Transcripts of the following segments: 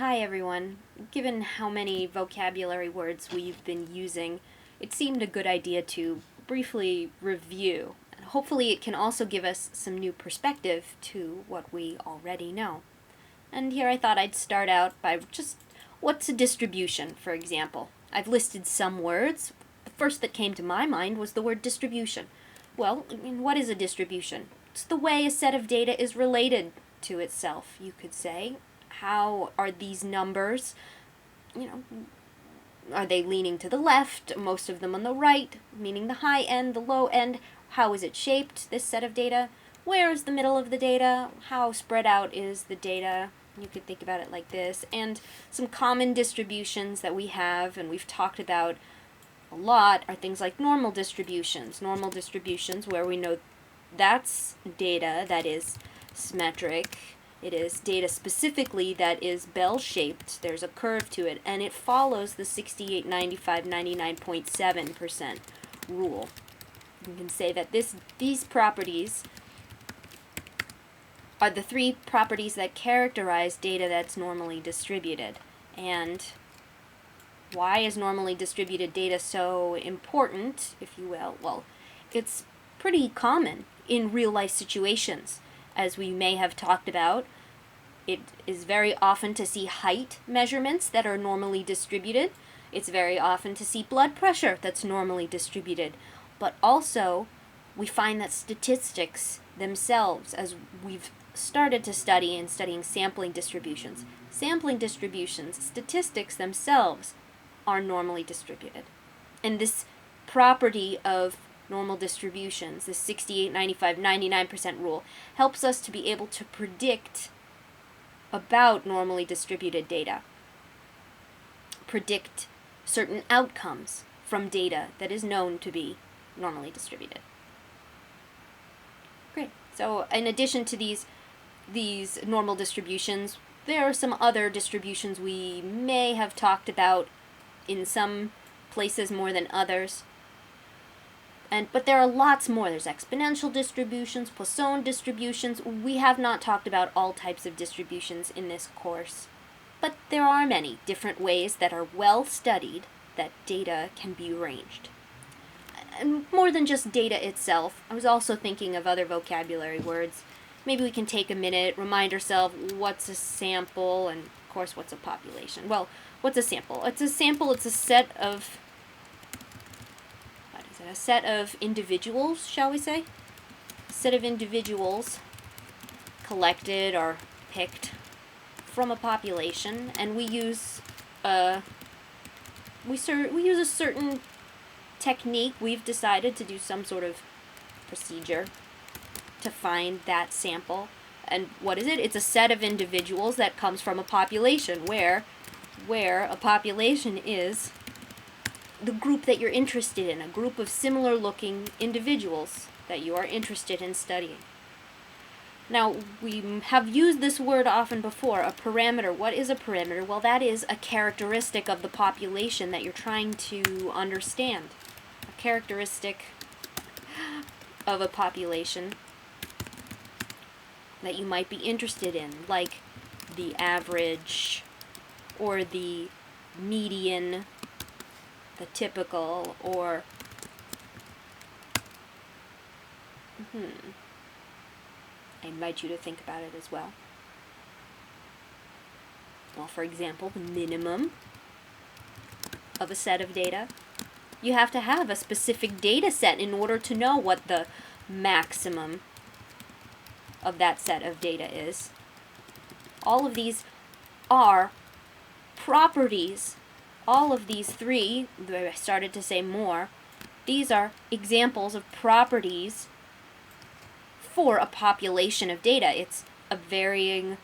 Hi everyone. Given how many vocabulary words we've been using, it seemed a good idea to briefly review. And hopefully it can also give us some new perspective to what we already know. And here I thought I'd start out by just what's a distribution, for example. I've listed some words. The first that came to my mind was the word distribution. Well, what is a distribution? It's the way a set of data is related to itself, you could say. How are these numbers, you know, are they leaning to the left, most of them on the right, meaning the high end, the low end? How is it shaped, this set of data? Where is the middle of the data? How spread out is the data? You could think about it like this. And some common distributions that we have and we've talked about a lot are things like normal distributions. Normal distributions where we know that's data that is symmetric. It is data specifically that is bell-shaped. There's a curve to it, and it follows the 68, 95, 99.7% rule. You can say that these properties are the three properties that characterize data that's normally distributed. And why is normally distributed data so important, if you will? Well, it's pretty common in real-life situations. As we may have talked about, it is very often to see height measurements that are normally distributed. It's very often to see blood pressure that's normally distributed. But also, we find that statistics themselves, as we've started to study in studying sampling distributions, statistics themselves are normally distributed. And this property of normal distributions, the 68, 95, 99% rule, helps us to be able to predict about normally distributed data, predict certain outcomes from data that is known to be normally distributed. Great. So in addition to these normal distributions, there are some other distributions we may have talked about in some places more than others. But there are lots more. There's exponential distributions, Poisson distributions. We have not talked about all types of distributions in this course. But there are many different ways that are well studied that data can be arranged. And more than just data itself, I was also thinking of other vocabulary words. Maybe we can take a minute, remind ourselves what's a sample, and of course what's a population. Well, what's a sample? It's a set of individuals, shall we say? A set of individuals collected or picked from a population, and we use a certain technique. We've decided to do some sort of procedure to find that sample. And what is it? It's a set of individuals that comes from a population where a population is the group that you're interested in, a group of similar looking individuals that you are interested in studying. Now, we have used this word often before, a parameter. What is a parameter? Well, that is a characteristic of the population that you're trying to understand. A characteristic of a population that you might be interested in, like the average or the median, the typical, or I invite you to think about it as well. Well, for example, the minimum of a set of data. You have to have a specific data set in order to know what the maximum of that set of data is. All of these are properties. All of these three, I started to say more, these are examples of properties for a population of data. It's a varying,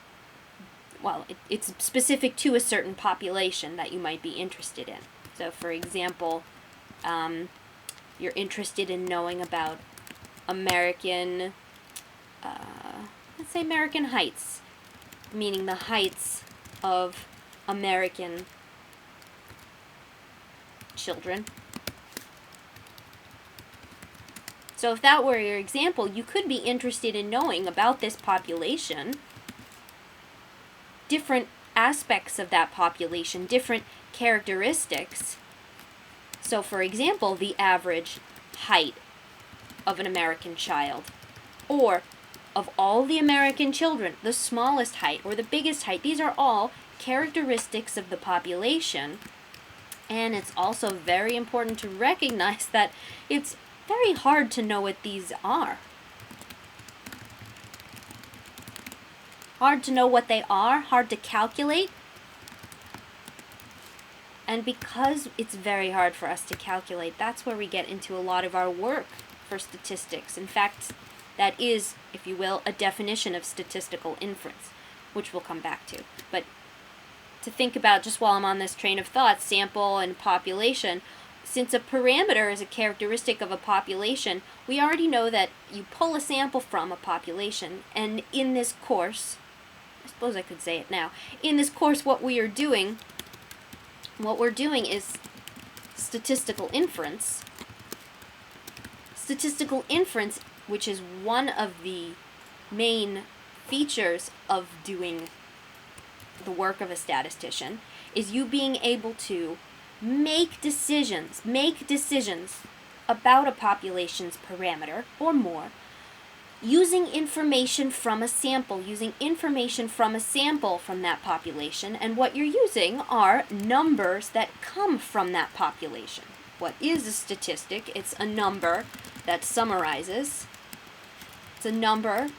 it's specific to a certain population that you might be interested in. So, for example, you're interested in knowing about American, let's say American heights, meaning the heights of American children. So if that were your example, you could be interested in knowing about this population, different aspects of that population, different characteristics. So, for example, the average height of an American child, or of all the American children, the smallest height or the biggest height. These are all characteristics of the population. And it's also very important to recognize that it's very hard to know what these are. Hard to know what they are, hard to calculate. And because it's very hard for us to calculate, that's where we get into a lot of our work for statistics. In fact, that is, if you will, a definition of statistical inference, which we'll come back to. But to think about, just while I'm on this train of thought, sample and population, since a parameter is a characteristic of a population, we already know that you pull a sample from a population, and in this course, I suppose I could say it now, in this course what we're doing is statistical inference. Statistical inference, which is one of the main features of doing the work of a statistician, is you being able to make decisions about a population's parameter or more using information from a sample, from that population, and what you're using are numbers that come from that population. What is a statistic? It's a number that summarizes. It's a number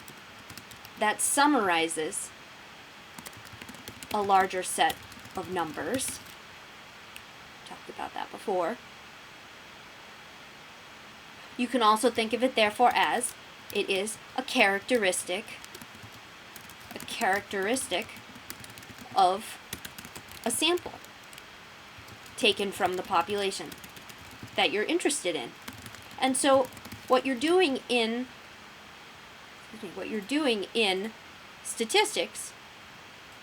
that summarizes a larger set of numbers. Talked about that before. You can also think of it, therefore, as it is a characteristic of a sample taken from the population that you're interested in. And so what you're doing in statistics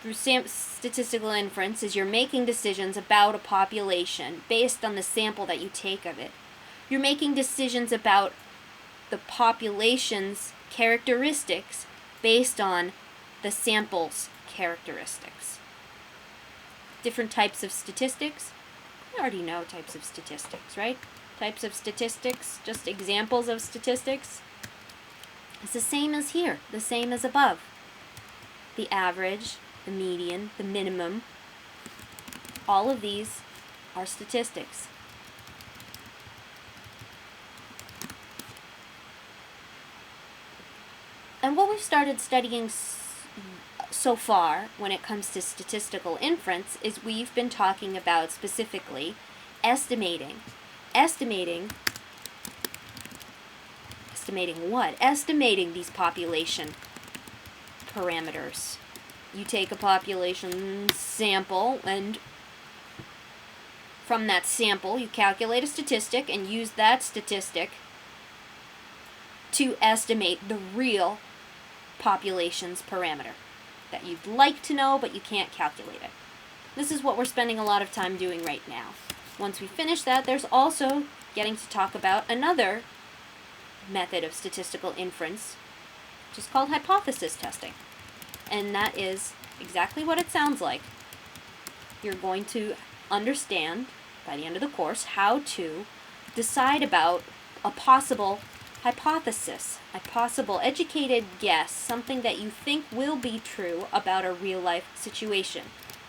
through statistical inference is you're making decisions about a population based on the sample that you take of it. You're making decisions about the population's characteristics based on the sample's characteristics. Different types of statistics. You already know types of statistics, right? Types of statistics, just examples of statistics. It's the same as here, the same as above. The average, the median, the minimum, all of these are statistics. And what we've started studying so far when it comes to statistical inference is we've been talking about specifically estimating what? Estimating these population parameters. You take a population sample, and from that sample you calculate a statistic and use that statistic to estimate the real population's parameter that you'd like to know, but you can't calculate it. This is what we're spending a lot of time doing right now. Once we finish that, there's also getting to talk about another method of statistical inference, which is called hypothesis testing. And that is exactly what it sounds like. You're going to understand, by the end of the course, how to decide about a possible hypothesis, a possible educated guess, something that you think will be true about a real-life situation,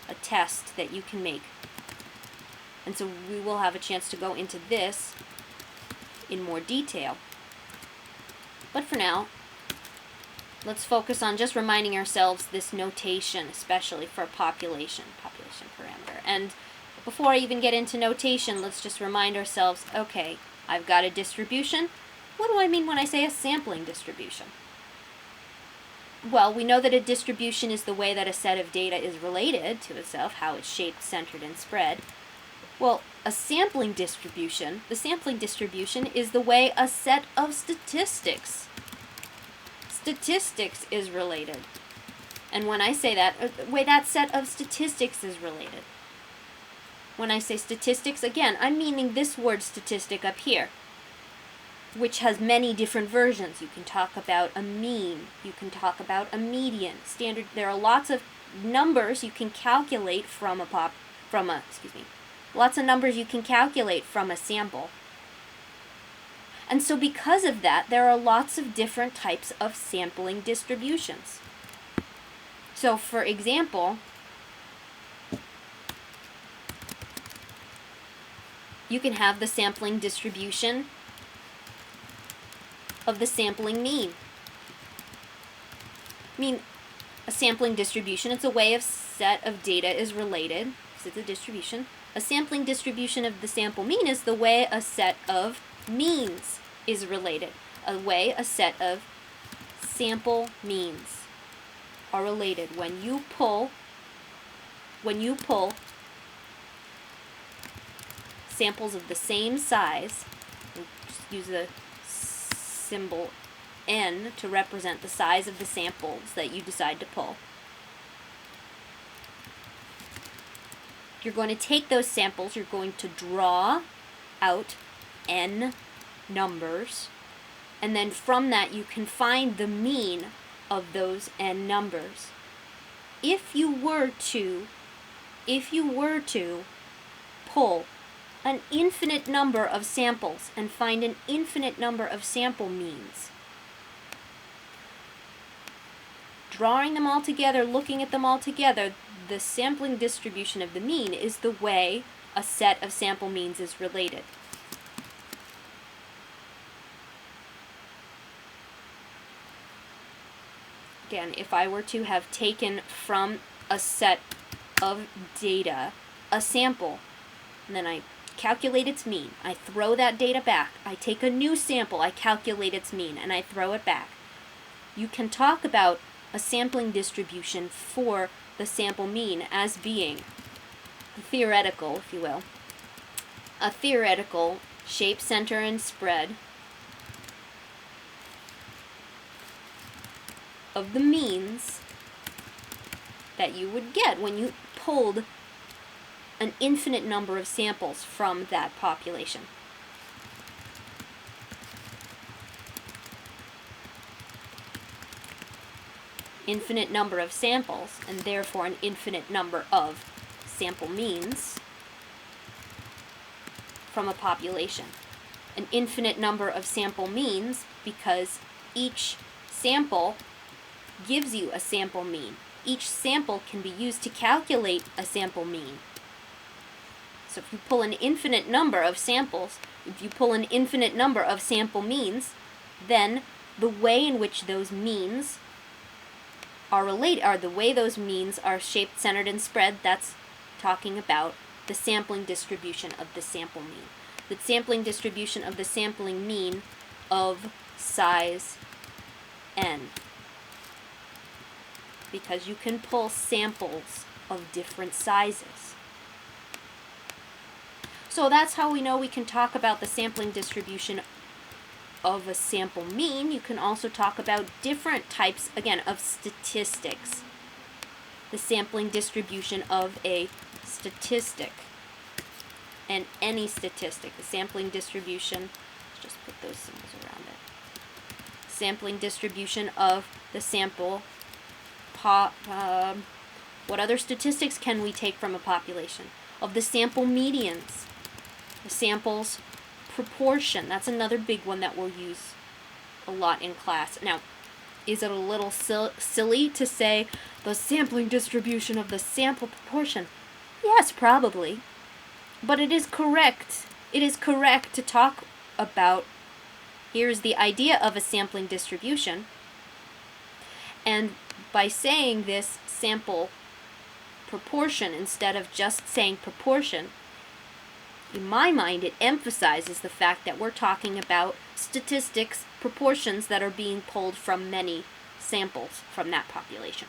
a test that you can make. And so we will have a chance to go into this in more detail. But for now, let's focus on just reminding ourselves this notation, especially for a population parameter. And before I even get into notation, let's just remind ourselves, okay, I've got a distribution. What do I mean when I say a sampling distribution? Well, we know that a distribution is the way that a set of data is related to itself, how it's shaped, centered, and spread. Well, the sampling distribution is the way a set of statistics is related. And when I say that, the way that set of statistics is related. When I say statistics, again, I'm meaning this word statistic up here, which has many different versions. You can talk about a mean, you can talk about a median, standard. There are lots of numbers you can calculate lots of numbers you can calculate from a sample. And so because of that, there are lots of different types of sampling distributions. So for example, you can have the sampling distribution of the sampling mean. A sampling distribution, it's a way a set of data is related. So it's a distribution. A sampling distribution of the sample mean is the way a set of means is related. A way a set of sample means are related. When you pull samples of the same size, just use the symbol N to represent the size of the samples that you decide to pull. You're going to take those samples, you're going to draw out N numbers, and then from that you can find the mean of those N numbers. If you were to pull an infinite number of samples and find an infinite number of sample means, drawing them all together, looking at them all together, the sampling distribution of the mean is the way a set of sample means is related. Again, if I were to have taken from a set of data a sample, and then I calculate its mean, I throw that data back, I take a new sample, I calculate its mean, and I throw it back, you can talk about a sampling distribution for the sample mean as being theoretical, if you will, a theoretical shape, center, and spread of the means that you would get when you pulled an infinite number of samples from that population. Infinite number of samples, and therefore an infinite number of sample means from a population. An infinite number of sample means because each sample gives you a sample mean. Each sample can be used to calculate a sample mean. So if you pull an infinite number of samples, if you pull an infinite number of sample means, then the way in which those means are related, are the way those means are shaped, centered, and spread, that's talking about the sampling distribution of the sample mean. The sampling distribution of the sampling mean of size n. Because you can pull samples of different sizes. So that's how we know we can talk about the sampling distribution of a sample mean. You can also talk about different types, again, of statistics. The sampling distribution of a statistic. And any statistic. The sampling distribution, let's just put those symbols around it. Sampling distribution of the sample. What other statistics can we take from a population? Of the sample medians. The sample's proportion. That's another big one that we'll use a lot in class. Now, is it a little silly to say the sampling distribution of the sample proportion? Yes, probably. But it is correct. It is correct to talk about, here's the idea of a sampling distribution. And by saying this sample proportion instead of just saying proportion, in my mind, it emphasizes the fact that we're talking about statistics, proportions that are being pulled from many samples from that population.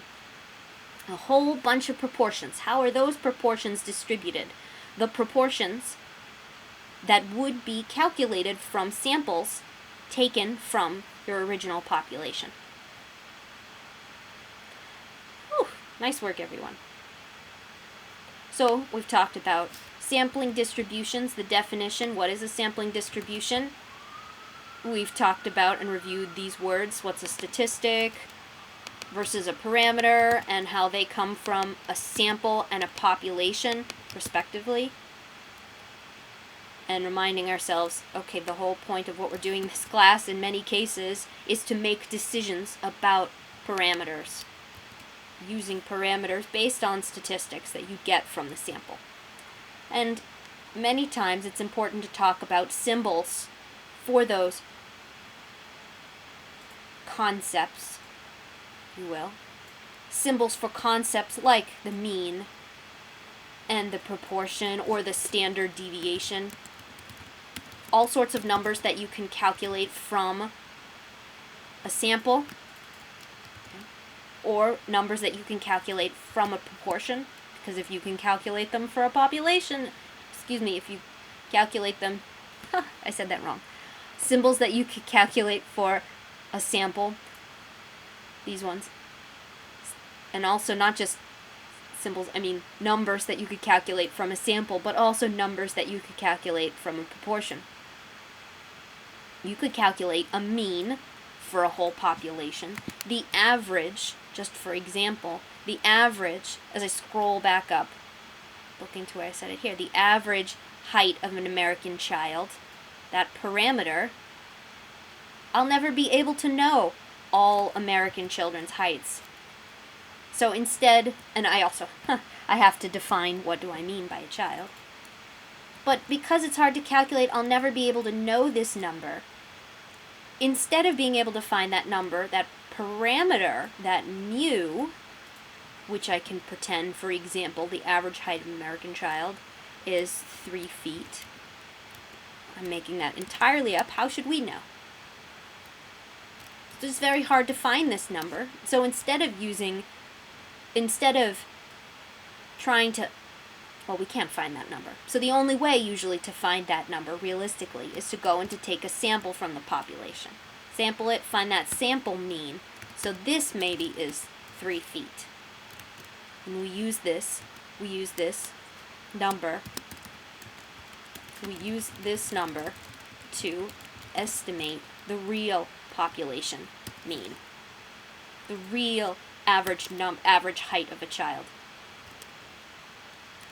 A whole bunch of proportions. How are those proportions distributed? The proportions that would be calculated from samples taken from your original population. Whew, nice work, everyone. So, we've talked about sampling distributions, the definition. What is a sampling distribution? We've talked about and reviewed these words. What's a statistic? versus a parameter, and how they come from a sample and a population, respectively. And reminding ourselves, okay, the whole point of what we're doing in this class, in many cases, is to make decisions about parameters, using parameters based on statistics that you get from the sample. And many times it's important to talk about symbols for those concepts, if you will. Symbols for concepts like the mean and the proportion or the standard deviation. All sorts of numbers that you can calculate from a sample, or numbers that you can calculate from a proportion, because if you can calculate them for a population, if you calculate them, I said that wrong. Symbols that you could calculate for a sample, these ones, and also not just symbols, numbers that you could calculate from a sample, but also numbers that you could calculate from a proportion. You could calculate a mean for a whole population. The average, just for example, the average, as I scroll back up, looking to where I said it here, the average height of an American child, that parameter, I'll never be able to know all American children's heights. So instead, and I also, I have to define what do I mean by a child. But because it's hard to calculate, I'll never be able to know this number. Instead of being able to find that number, that parameter, that mu, which I can pretend, for example, the average height of an American child is 3 feet. I'm making that entirely up. How should we know? It's very hard to find this number. So instead of trying to, we can't find that number. So the only way usually to find that number realistically is to go and to take a sample from the population. Sample it, find that sample mean. So this maybe is 3 feet. And we use this number to estimate the real population mean, the real average height of a child.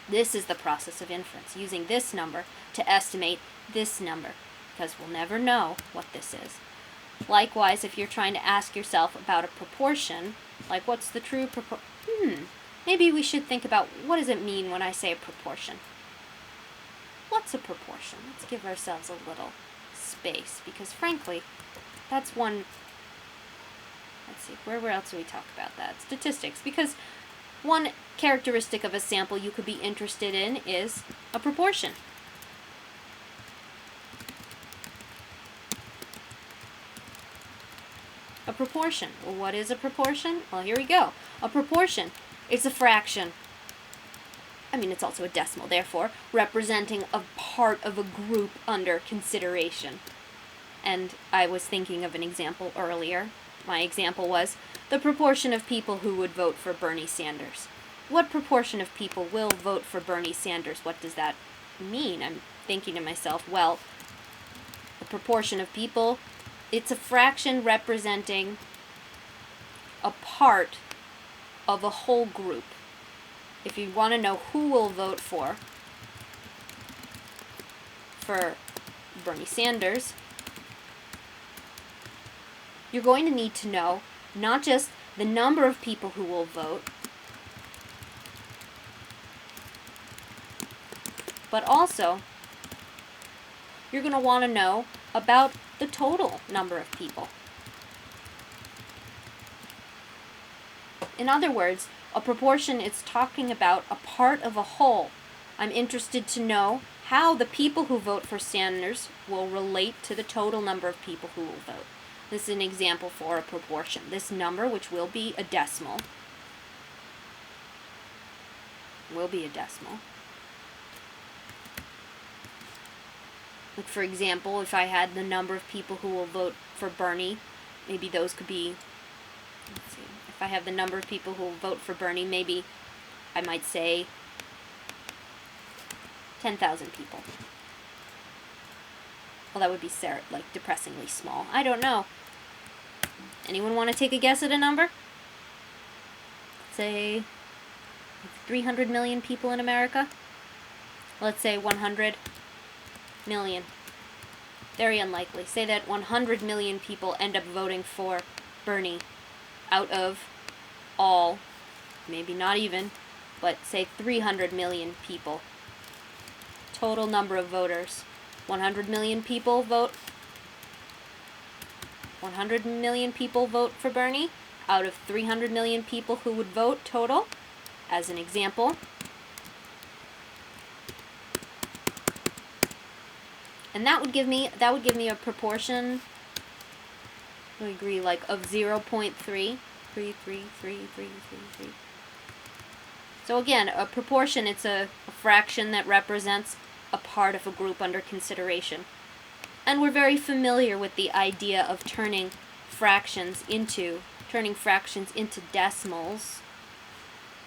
This is the process of inference, using this number to estimate this number, because we'll never know what this is. Likewise, if you're trying to ask yourself about a proportion, like what's the true proportion? Maybe we should think about, what does it mean when I say a proportion? What's a proportion? Let's give ourselves a little space, because frankly, that's one, let's see, where else do we talk about that? Statistics, because one characteristic of a sample you could be interested in is a proportion. A proportion. Well, what is a proportion? Well, here we go. A proportion is a fraction. It's also a decimal, therefore, representing a part of a group under consideration. And I was thinking of an example earlier. My example was the proportion of people who would vote for Bernie Sanders. What proportion of people will vote for Bernie Sanders? What does that mean? I'm thinking to myself, well, the proportion of people, it's a fraction representing a part of a whole group. If you want to know who will vote for Bernie Sanders, you're going to need to know not just the number of people who will vote, but also you're going to want to know about the total number of people. In other words, a proportion is talking about a part of a whole. I'm interested to know how the people who vote for Sanders will relate to the total number of people who will vote. This is an example for a proportion. This number, which will be a decimal, Like, for example, if I had the number of people who will vote for Bernie, maybe those could be, let's see, if I have the number of people who will vote for Bernie, maybe I might say 10,000 people. Well, that would be depressingly small. I don't know. Anyone want to take a guess at a number? say 300 million people in America. Let's say 100 million. Very unlikely. Say that 100 million people end up voting for Bernie out of all, maybe not even, but say 300 million people. Total number of voters. 100 million people vote. 100 million people vote for Bernie out of 300 million people who would vote total, as an example. And that would give me a proportion, I agree, like of 0.3. So again, a proportion, it's a fraction that represents a part of a group under consideration. And we're very familiar with the idea of turning fractions into decimals,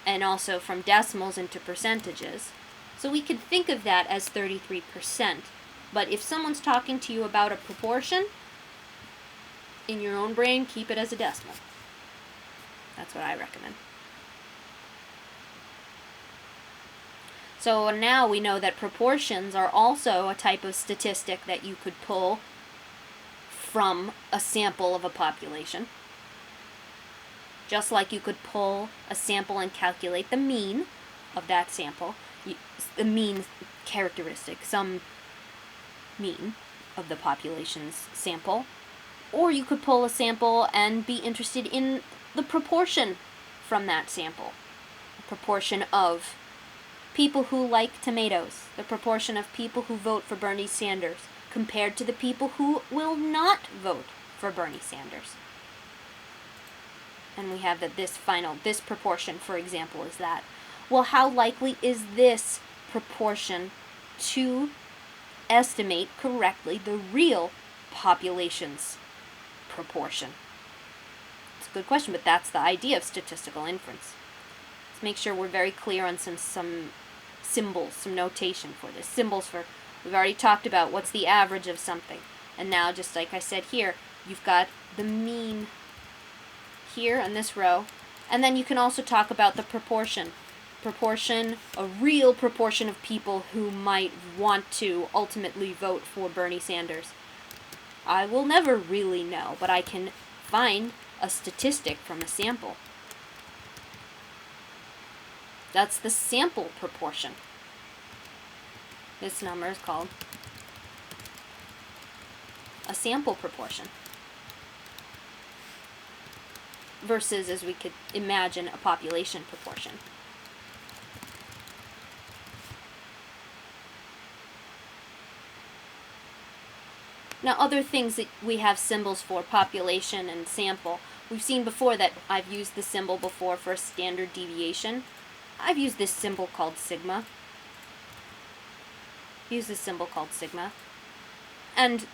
and also from decimals into percentages. So we could think of that as 33%. But if someone's talking to you about a proportion, in your own brain, keep it as a decimal. That's what I recommend. So now we know that proportions are also a type of statistic that you could pull from a sample of a population. Just like you could pull a sample and calculate the mean of that sample, the mean characteristic, some mean of the population's sample. Or you could pull a sample and be interested in the proportion from that sample. The proportion of people who like tomatoes, the proportion of people who vote for Bernie Sanders, compared to the people who will not vote for Bernie Sanders. And we have that this proportion, for example, is that. Well, how likely is this proportion to estimate correctly the real population's proportion? It's a good question, but that's the idea of statistical inference. Let's make sure we're very clear on some symbols, some notation for this. Symbols for, we've already talked about what's the average of something. And now, just like I said here, you've got the mean here on this row. And then you can also talk about the proportion. Proportion, a real proportion of people who might want to ultimately vote for Bernie Sanders. I will never really know, but I can find a statistic from a sample. That's the sample proportion. This number is called a sample proportion. Versus, as we could imagine, a population proportion. Now, other things that we have symbols for, population and sample. We've seen before that I've used the symbol before for standard deviation. I've used this symbol called sigma. And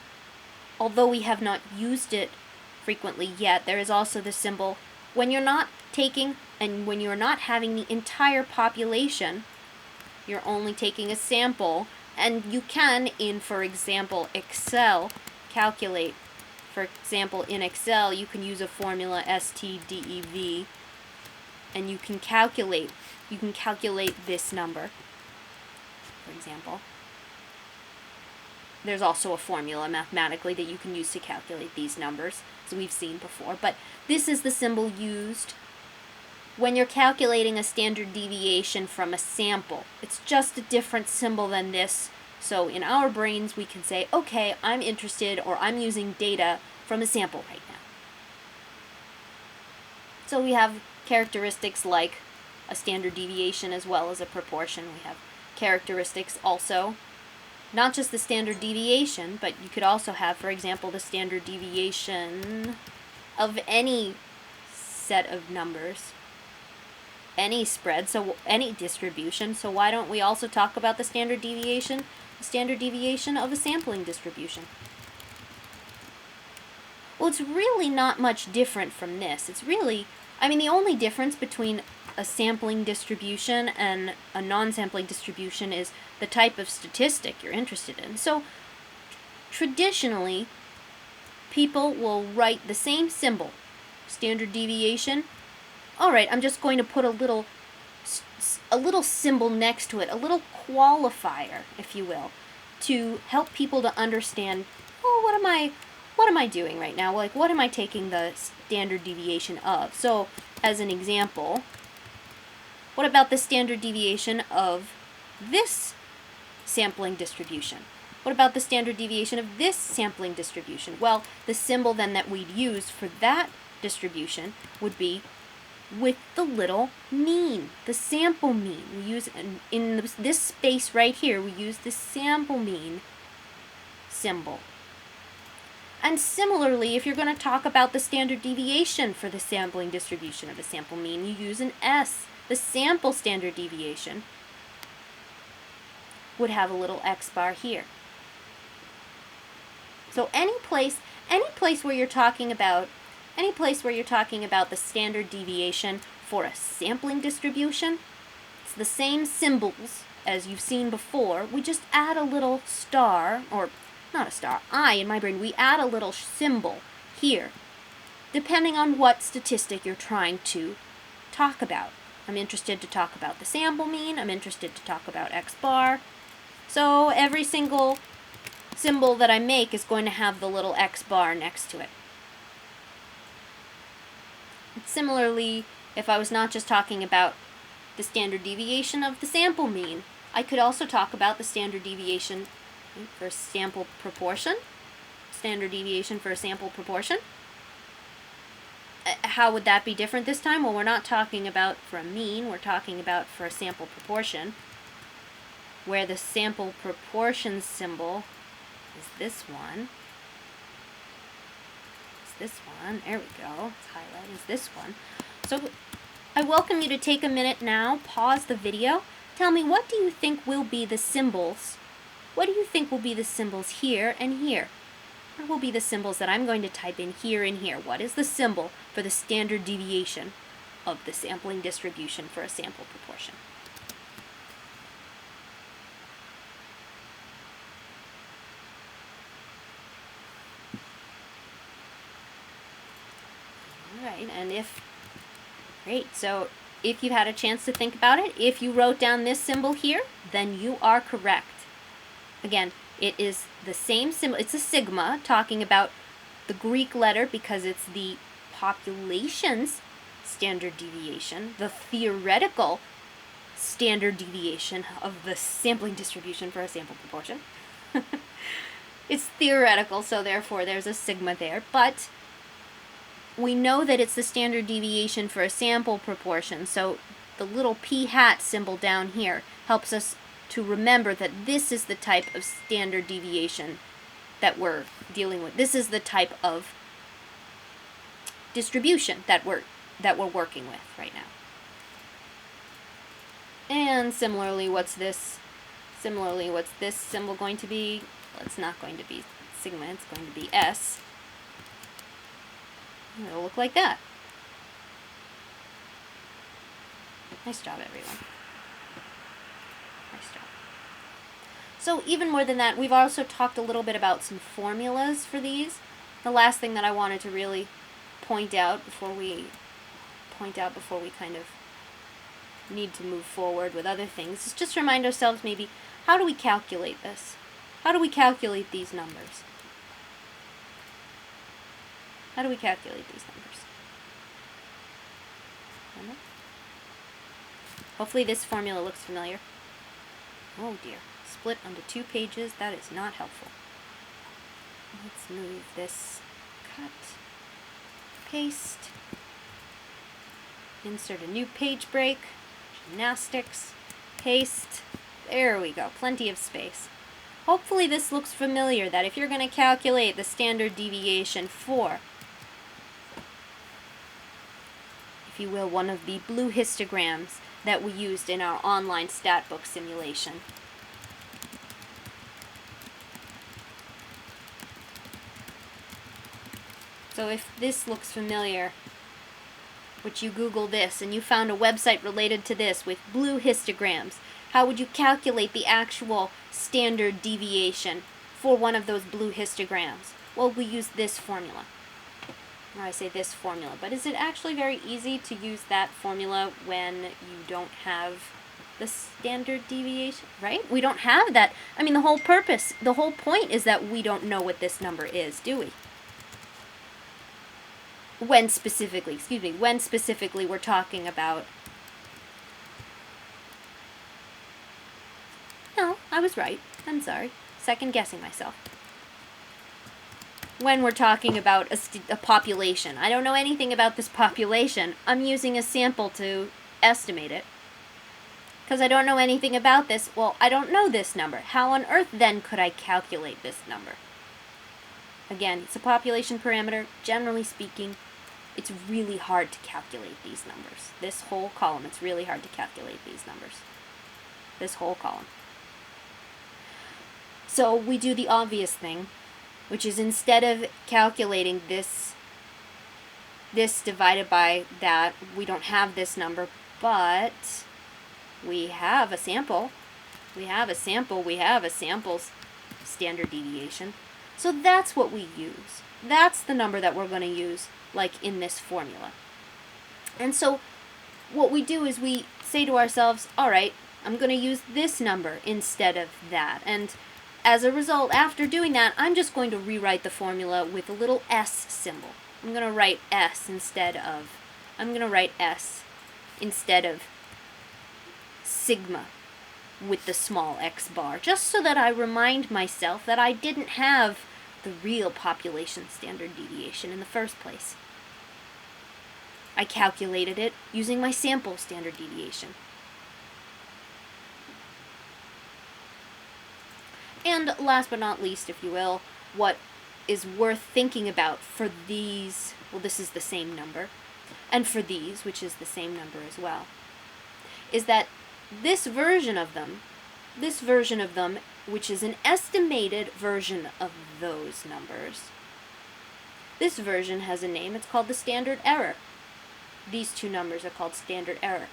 although we have not used it frequently yet, there is also the symbol when you're not taking and when you're not having the entire population, you're only taking a sample, and you can, in, for example, Excel, calculate. For example, in Excel, you can use a formula STDEV, and you can calculate this number, for example. There's also a formula mathematically that you can use to calculate these numbers, as we've seen before. But this is the symbol used when you're calculating a standard deviation from a sample. It's just a different symbol than this. So in our brains, we can say, okay, I'm interested, or I'm using data from a sample right now. So we have characteristics like a standard deviation as well as a proportion. We have characteristics also, not just the standard deviation, but you could also have, for example, the standard deviation of any set of numbers, any spread, so any distribution. So why don't we also talk about the standard deviation? The standard deviation of a sampling distribution. Well, it's really not much different from this. It's really, the only difference between a sampling distribution and a non-sampling distribution is the type of statistic you're interested in. So, traditionally, people will write the same symbol, standard deviation, all right, I'm just going to put a little symbol next to it, a little qualifier, if you will, to help people to understand, oh, what am I doing right now? Like, what am I taking the standard deviation of? So, as an example, what about the standard deviation of this sampling distribution? What about the standard deviation of this sampling distribution? Well, the symbol then that we'd use for that distribution would be with the little mean, the sample mean. We use, in this space right here, we use the sample mean symbol. And similarly, if you're going to talk about the standard deviation for the sampling distribution of the sample mean, you use an S. The sample standard deviation would have a little X bar here. So any place where you're talking about the standard deviation for a sampling distribution, it's the same symbols as you've seen before. We just add a little star, or not a star, in my brain, we add a little symbol here, depending on what statistic you're trying to talk about. I'm interested to talk about the sample mean, I'm interested to talk about X bar. So every single symbol that I make is going to have the little X bar next to it. And similarly, if I was not just talking about the standard deviation of the sample mean, I could also talk about the standard deviation for sample proportion. Standard deviation for a sample proportion. How would that be different this time? Well, we're not talking about for a mean, we're talking about for a sample proportion, where the sample proportion symbol is this one. It's this one. There we go. It's highlighted. It's this one. So I welcome you to take a minute now, pause the video, tell me, what do you think will be the symbols? What do you think will be the symbols here and here? What will be the symbols that I'm going to type in here and here? What is the symbol for the standard deviation of the sampling distribution for a sample proportion? Alright, and great, so if you've had a chance to think about it, if you wrote down this symbol here, then you are correct. Again, it is the same symbol, it's a sigma, talking about the Greek letter because it's the population's standard deviation, the theoretical standard deviation of the sampling distribution for a sample proportion. It's theoretical, so therefore there's a sigma there, but we know that it's the standard deviation for a sample proportion, so the little p hat symbol down here helps us to remember that this is the type of standard deviation that we're dealing with. This is the type of distribution that we're working with right now. And similarly, what's this symbol going to be? Well, it's not going to be sigma, it's going to be S. It'll look like that. Nice job, everyone. Nice job. So even more than that, we've also talked a little bit about some formulas for these. The last thing that I wanted to really point out before we kind of need to move forward with other things is just remind ourselves maybe, how do we calculate this? How do we calculate these numbers? How do we calculate these numbers? Hopefully this formula looks familiar. Oh dear. Split onto 2 pages. That is not helpful. Let's move this. Cut. Paste. Insert a new page break. Gymnastics. Paste. There we go. Plenty of space. Hopefully this looks familiar, that if you're going to calculate the standard deviation for, if you will, one of the blue histograms that we used in our online stat book simulation. So if this looks familiar, which you Google this and you found a website related to this with blue histograms, how would you calculate the actual standard deviation for one of those blue histograms? Well, we use this formula. or I say this formula, but is it actually very easy to use that formula when you don't have the standard deviation, right? We don't have that. I mean, the whole point is that we don't know what this number is, do we? When specifically we're talking about... No, I was right. I'm sorry. Second guessing myself. When we're talking about a population. I don't know anything about this population. I'm using a sample to estimate it. Because I don't know anything about this, well, I don't know this number. How on earth then could I calculate this number? Again, it's a population parameter. Generally speaking, it's really hard to calculate these numbers. This whole column, it's really hard to calculate these numbers. This whole column. So we do the obvious thing, which is instead of calculating this divided by that, we don't have this number, but we have a sample. We have a sample's standard deviation. So that's what we use. That's the number that we're going to use, like in this formula. And so what we do is we say to ourselves, all right, I'm going to use this number instead of that. And as a result, after doing that, I'm just going to rewrite the formula with a little s symbol. I'm going to write s instead of sigma with the small x bar, just so that I remind myself that I didn't have the real population standard deviation in the first place. I calculated it using my sample standard deviation. And last but not least, if you will, what is worth thinking about for these, well, this is the same number, and for these, which is the same number as well, is that this version of them, which is an estimated version of those numbers, this version has a name. It's called the standard error. These two numbers are called standard error.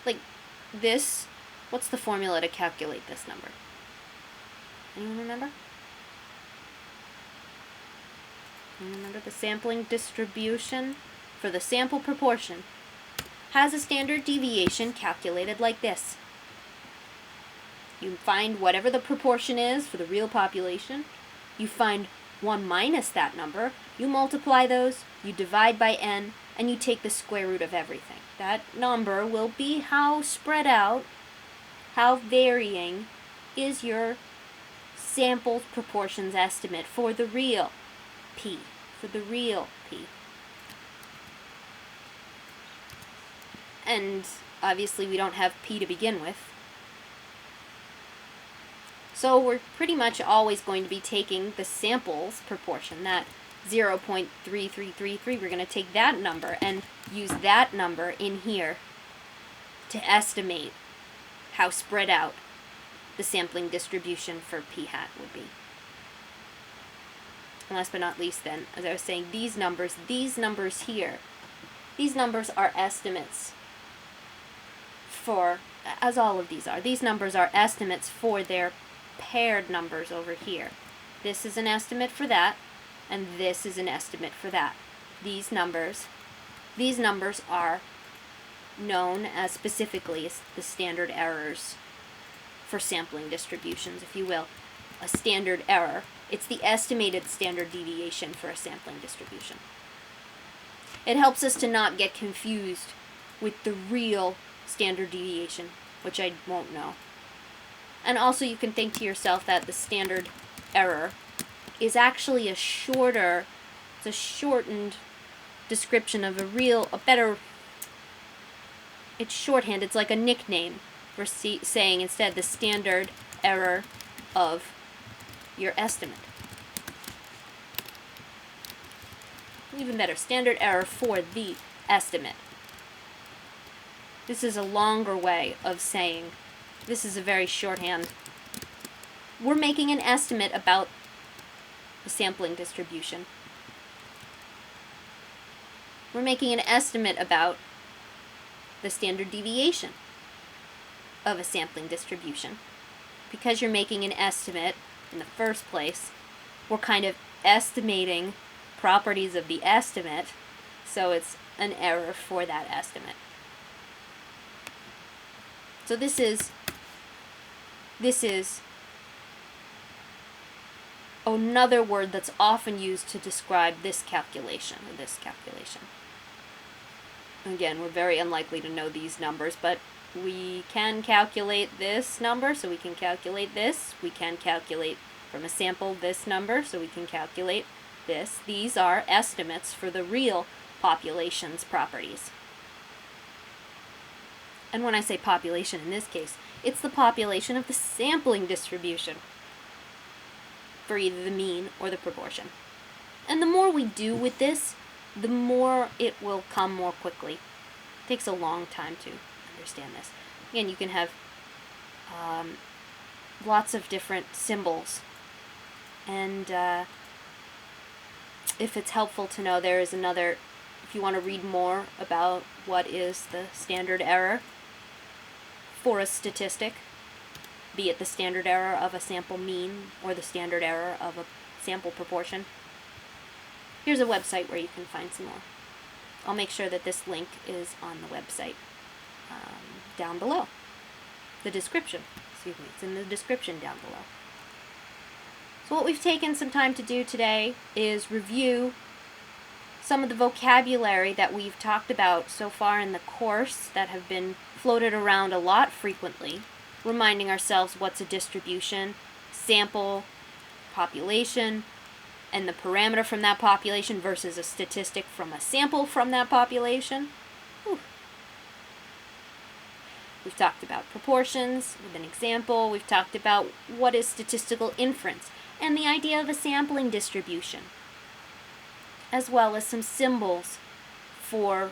Like this, what's the formula to calculate this number? Anyone remember? Remember the sampling distribution for the sample proportion has a standard deviation calculated like this. You find whatever the proportion is for the real population. You find 1 minus that number. You multiply those, you divide by n, and you take the square root of everything. That number will be how spread out, how varying is your sample proportions estimate for the real p. And obviously we don't have p to begin with. So we're pretty much always going to be taking the sample's proportion, that 0.3333, we're going to take that number and use that number in here to estimate how spread out the sampling distribution for p hat would be. And last but not least then, as I was saying, these numbers here, these numbers are estimates for, as all of these are, these numbers are estimates for their paired numbers over here. This is an estimate for that, and this is an estimate for that. These numbers are known as specifically as the standard errors for sampling distributions, if you will. A standard error, it's the estimated standard deviation for a sampling distribution. It helps us to not get confused with the real standard deviation, which I won't know. And also you can think to yourself that the standard error is actually it's a shortened description of it's shorthand, it's like a nickname for saying instead the standard error of your estimate. Even better, standard error for the estimate. This is a longer way of saying, this is a very shorthand. We're making an estimate about the sampling distribution. We're making an estimate about the standard deviation of a sampling distribution. Because you're making an estimate in the first place, we're kind of estimating properties of the estimate, so it's an error for that estimate. So this is another word that's often used to describe this calculation, or this calculation. Again, we're very unlikely to know these numbers, but we can calculate this number, so we can calculate this. We can calculate from a sample this number, so we can calculate this. These are estimates for the real population's properties. And when I say population in this case, it's the population of the sampling distribution for either the mean or the proportion. And the more we do with this, the more it will come more quickly. It takes a long time to understand this. Again, you can have lots of different symbols. And if it's helpful to know, there is another, if you want to read more about what is the standard error for a statistic, be it the standard error of a sample mean or the standard error of a sample proportion, here's a website where you can find some more. I'll make sure that this link is on the website down below. The description, excuse me, it's in the description down below. So what we've taken some time to do today is review some of the vocabulary that we've talked about so far in the course that have been floated around a lot frequently, reminding ourselves what's a distribution, sample, population, and the parameter from that population versus a statistic from a sample from that population. Whew. We've talked about proportions with an example. We've talked about what is statistical inference and the idea of a sampling distribution, as well as some symbols for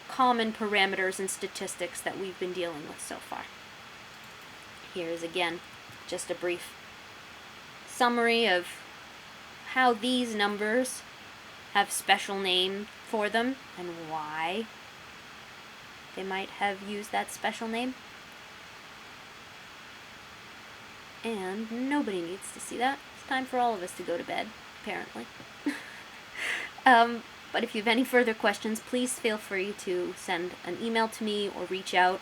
common parameters and statistics that we've been dealing with so far. Here is again just a brief summary of how these numbers have special name for them and why they might have used that special name. And nobody needs to see that. It's time for all of us to go to bed, apparently. But if you have any further questions, please feel free to send an email to me or reach out,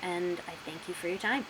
and I thank you for your time.